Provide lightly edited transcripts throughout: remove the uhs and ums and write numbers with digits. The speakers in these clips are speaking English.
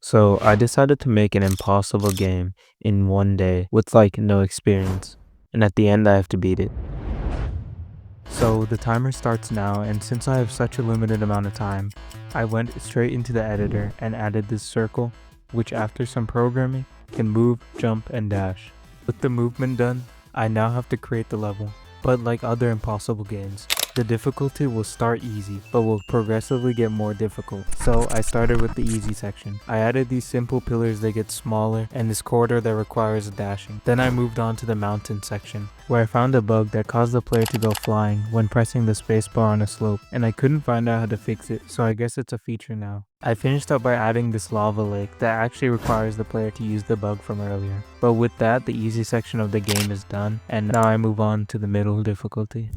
So I decided to make an impossible game in one day with like no experience. And at the end I have to beat it. So the timer starts now, and since I have such a limited amount of time, I went straight into the editor and added this circle, which after some programming can move, jump, and dash. With the movement done, I now have to create the level. But like other impossible games, the difficulty will start easy, but will progressively get more difficult. So I started with the easy section. I added these simple pillars that get smaller and this corridor that requires dashing. Then I moved on to the mountain section, where I found a bug that caused the player to go flying when pressing the spacebar on a slope, and I couldn't find out how to fix it, so I guess it's a feature now. I finished up by adding this lava lake that actually requires the player to use the bug from earlier. But with that, the easy section of the game is done, and now I move on to the middle difficulty.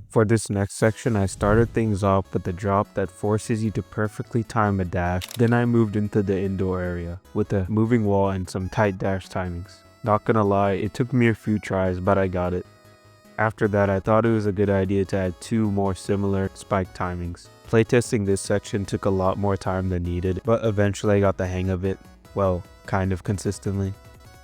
For this next section, I started things off with a drop that forces you to perfectly time a dash. Then I moved into the indoor area with a moving wall and some tight dash timings. Not gonna lie, it took me a few tries, but I got it. After that, I thought it was a good idea to add two more similar spike timings. Playtesting this section took a lot more time than needed, but eventually I got the hang of it. Well, kind of consistently.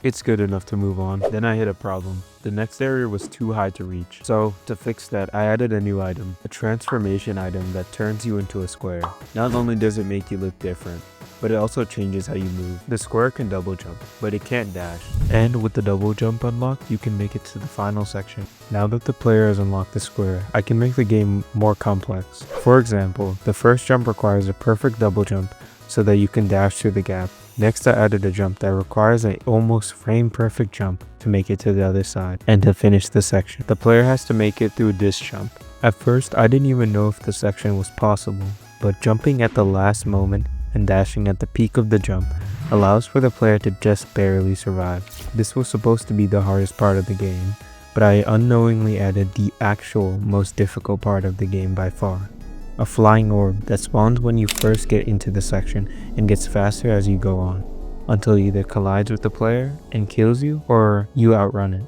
It's good enough to move on. Then I hit a problem. The next area was too high to reach. So to fix that, I added a new item, a transformation item that turns you into a square. Not only does it make you look different, but it also changes how you move. The square can double jump, but it can't dash. And with the double jump unlocked, you can make it to the final section. Now that the player has unlocked the square, I can make the game more complex. For example, the first jump requires a perfect double jump so that you can dash through the gap. Next, I added a jump that requires an almost frame perfect jump to make it to the other side. And to finish the section, the player has to make it through this jump. At first, I didn't even know if the section was possible, but jumping at the last moment and dashing at the peak of the jump allows for the player to just barely survive. This was supposed to be the hardest part of the game, but I unknowingly added the actual most difficult part of the game by far. A flying orb that spawns when you first get into the section and gets faster as you go on, until it either collides with the player and kills you, or you outrun it.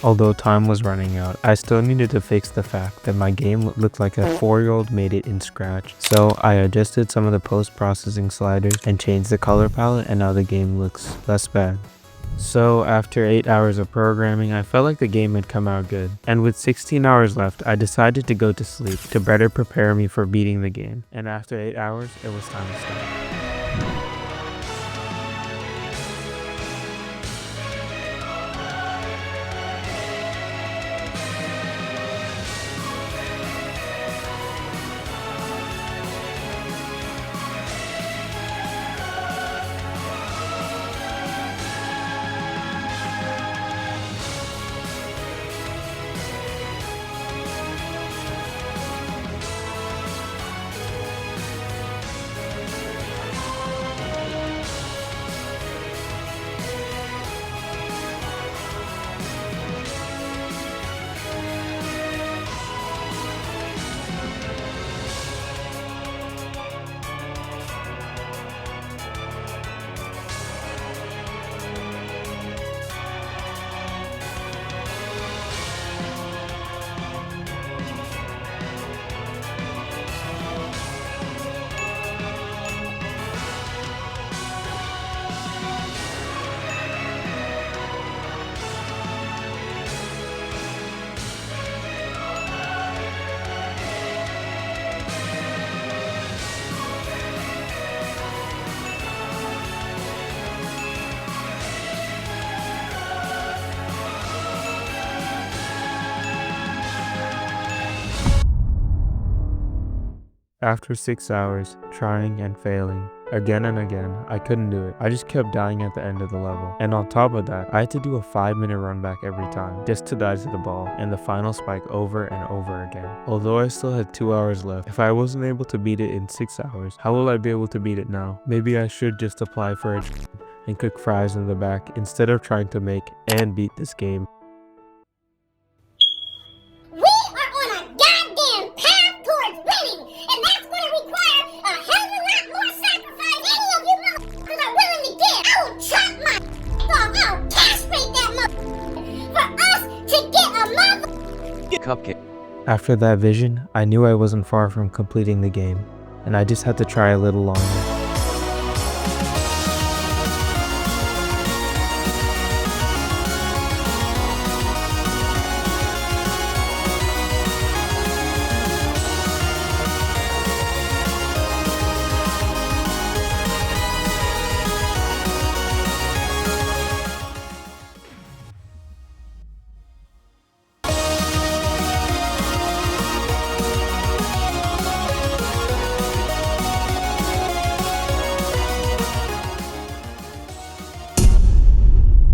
Although time was running out, I still needed to fix the fact that my game looked like a 4-year-old made it in Scratch. So I adjusted some of the post-processing sliders and changed the color palette, and now the game looks less bad. So after 8 hours of programming, I felt like the game had come out good. And with 16 hours left, I decided to go to sleep to better prepare me for beating the game. And after 8 hours, it was time to start. After 6 hours, trying and failing, again and again, I couldn't do it. I just kept dying at the end of the level. And on top of that, I had to do a 5-minute run back every time, just to die to the ball, and the final spike over and over again. Although I still had 2 hours left, if I wasn't able to beat it in 6 hours, how will I be able to beat it now? Maybe I should just apply for a and cook fries in the back, instead of trying to make and beat this game. Cupcake. After that vision, I knew I wasn't far from completing the game, and I just had to try a little longer.